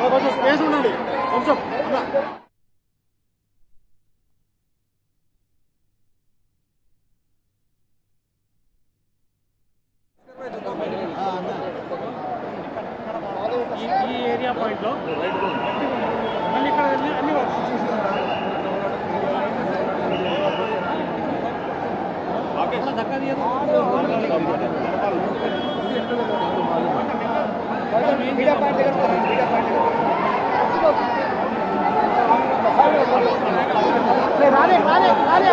కొంచెం స్పేస్ ఉండండి కొంచెం ఈ ఏరియా పాయింట్లో మళ్ళీ ఇక్కడ అన్ని ధక్కా మీడియా పాయింట్ రాలే రాలే రాలే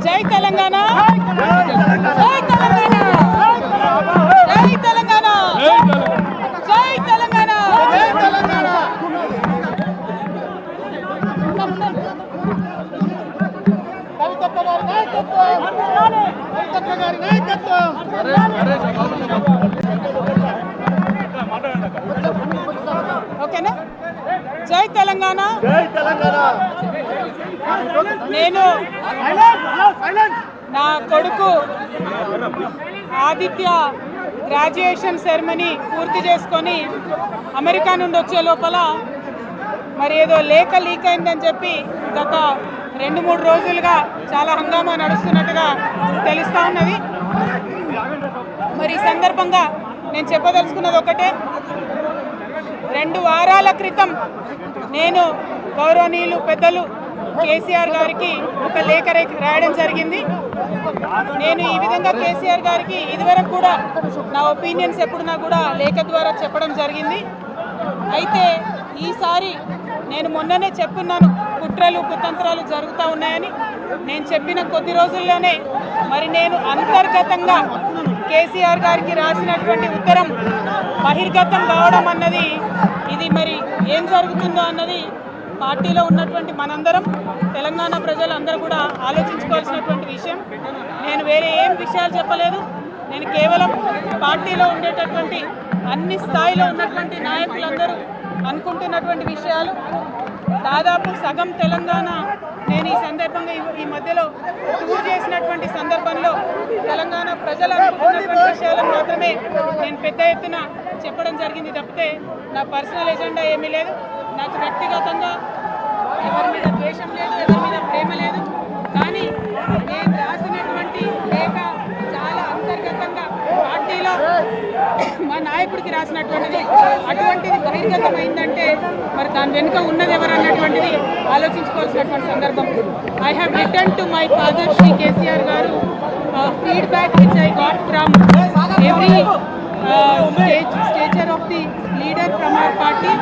జై తెలంగాణ, జై తెలంగాణ, జై తెలంగాణ, జై తెలంగాణ, జై తెలంగాణ. ఓకేనా? జై తెలంగాణ. నేను నా కొడుకు ఆదిత్య గ్రాడ్యుయేషన్ సెరమనీ పూర్తి చేసుకొని అమెరికా నుండి వచ్చే లోపల మరి ఏదో లేఖ లీక్ అయిందని చెప్పి గత 2-3 రోజులుగా చాలా హంగామా నడుస్తున్నట్టుగా తెలుస్తూ ఉన్నది. మరి ఈ సందర్భంగా నేను చెప్పదలుచుకున్నది ఒకటే, 2 వారాల క్రితం నేను గౌరవనీయులు పెద్దలు కేసీఆర్ గారికి ఒక లేఖ రాయడం జరిగింది. నేను ఈ విధంగా కేసీఆర్ గారికి ఇదివరకు కూడా నా ఒపీనియన్స్ ఎప్పుడున్నా కూడా లేఖ ద్వారా చెప్పడం జరిగింది. అయితే ఈసారి నేను మొన్ననే చెప్పున్నాను, కుట్రలు కుతంత్రాలు జరుగుతూ ఉన్నాయని. నేను చెప్పిన కొద్ది రోజుల్లోనే మరి నేను అంతర్గతంగా కేసీఆర్ గారికి రాసినటువంటి ఉత్తరం బహిర్గతం కావడం అన్నది, ఇది మరి ఏం జరుగుతుందో అన్నది పార్టీలో ఉన్నటువంటి మనందరం, తెలంగాణ ప్రజలందరూ కూడా ఆలోచించుకోవాల్సినటువంటి విషయం. నేను వేరే ఏం విషయాలు చెప్పలేదు. నేను కేవలం పార్టీలో ఉండేటటువంటి అన్ని స్థాయిలో ఉన్నటువంటి నాయకులందరూ అనుకుంటున్నటువంటి విషయాలు. దాదాపు సగం తెలంగాణ నేను ఈ సందర్భంగా ఈ మధ్యలో టూర్ చేసినటువంటి సందర్భంలో తెలంగాణ ప్రజలు అనుకుంటున్నటువంటి విషయాలను మాత్రమే నేను పెద్ద ఎత్తున చెప్పడం జరిగింది తప్పితే నా పర్సనల్ ఎజెండా ఏమీ లేదు. నాకు వ్యక్తిగతంగా ఎవరి మీద ద్వేషం లేదు, ఎవరి మీద ప్రేమ లేదు. కానీ నేను రాసినటువంటి లేఖ చాలా అంతర్గతంగా పార్టీలో మా నాయకుడికి రాసినటువంటిది. అటువంటిది బహిర్గతమైందంటే మరి దాని వెనుక ఉన్నది ఎవరన్నటువంటిది ఆలోచించుకోవాల్సినటువంటి సందర్భం. I have return to my father Shri KCR గారు feedback which I got from every stature of the leader from our party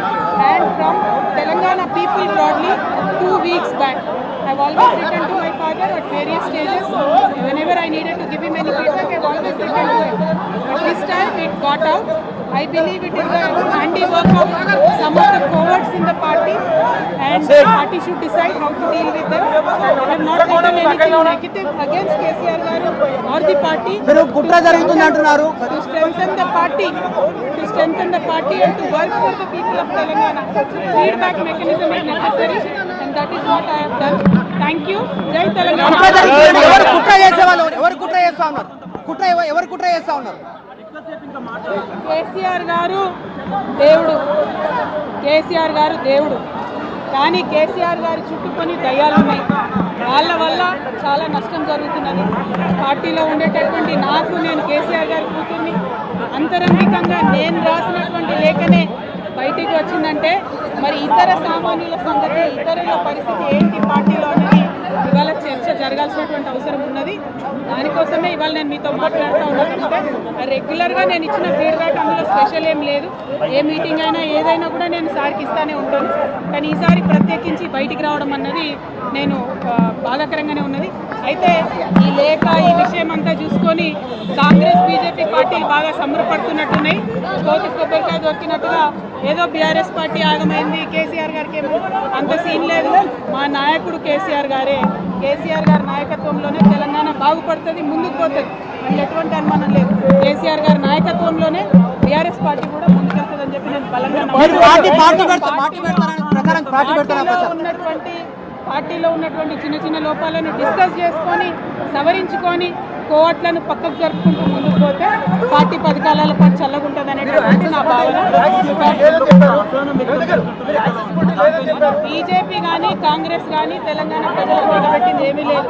and from Telangana people broadly 2 weeks back. I've always written to my father at various stages. Whenever I needed to give him any feedback, I've always written to him. But this time it got out. I believe it is the handiwork of some of the cowards in the party, and the party should decide how to deal with them. I have not written anything negative against KCR garu or the party. To strengthen the party and to work for the people of Telangana. Feedback mechanism is necessary, and that is what I have done. Thank you. Jai Telangana. KCR గారు దేవుడు, కానీ కేసీఆర్ గారి చుట్టూ కొన్ని దయ్యాలు ఉన్నాయి. వాళ్ళ వల్ల చాలా నష్టం జరుగుతున్నది. పార్టీలో ఉండేటటువంటి నేను కేసీఆర్ గారి కూతుర్ని, అంతరంగికంగా నేను రాసినటువంటి లేఖనే బయటికి వచ్చిందంటే మరి ఇతర సామాన్యుల సంగతి, ఇతరుల పరిస్థితి ఏంటి పార్టీలో అనేది ఇవాళ చర్చ జరగాల్సినటువంటి అవసరం ఉన్నది. దానికోసమే ఇవాళ నేను మీతో మాట్లాడుతూ ఉన్నానంటే రెగ్యులర్గా నేను ఇచ్చిన ఫీడ్బ్యాక్ అందులో స్పెషల్ ఏం లేదు. ఏ మీటింగ్ అయినా ఏదైనా కూడా నేను సార్కి ఇస్తానే ఉంటాను. కానీ ఈసారి ప్రత్యేకించి బయటికి రావడం అన్నది నేను బాధాకరంగానే ఉన్నది. అయితే ఈ లేఖ ఈ విషయం అంతా చూసుకొని కాంగ్రెస్ బీజేపీ పార్టీలు బాగా సంబరపడుతున్నట్టున్నాయి. కోతి కొబ్బరికాయ దొరికినట్టుగా ఏదో బీఆర్ఎస్ పార్టీ ఆగమైంది, కేసీఆర్ గారికి ఏమో అంత సీన్ లేదు. మా నాయకుడు కేసీఆర్ గారి నాయకత్వంలోనే తెలంగాణ బాగుపడుతుంది, ముందుకు పోతుంది. అందులో ఎటువంటి అనుమానం లేదు. కేసీఆర్ గారి నాయకత్వంలోనే బీఆర్ఎస్ పార్టీ కూడా ముందుకెళ్తుందని చెప్పి నేను బలంగా పార్టీలో ఉన్నటువంటి చిన్న చిన్న లోపాలను డిస్కస్ చేసుకొని సవరించుకొని కోవట్లను పక్కకు జరుపుకుంటూ ముందుకు పోతే పార్టీ 10 కాలాల పాటు చల్లగుంటుంది అనేది అనేది నా భావన. బీజేపీ కానీ కాంగ్రెస్ కానీ తెలంగాణ ప్రజలకు కూడబెట్టింది ఏమీ లేదు.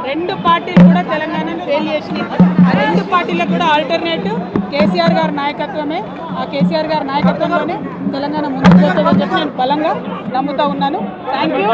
రెండు పార్టీలు కూడా తెలంగాణను ఫెయిల్ చేసినాయి. ఆ రెండు పార్టీలకు కూడా ఆల్టర్నేటివ్ కేసీఆర్ గారి నాయకత్వమే. ఆ కేసీఆర్ గారి నాయకత్వంలోనే తెలంగాణ ముందుకు పోతుందని చెప్పి నేను బలంగా నమ్ముతా ఉన్నాను. Thank you.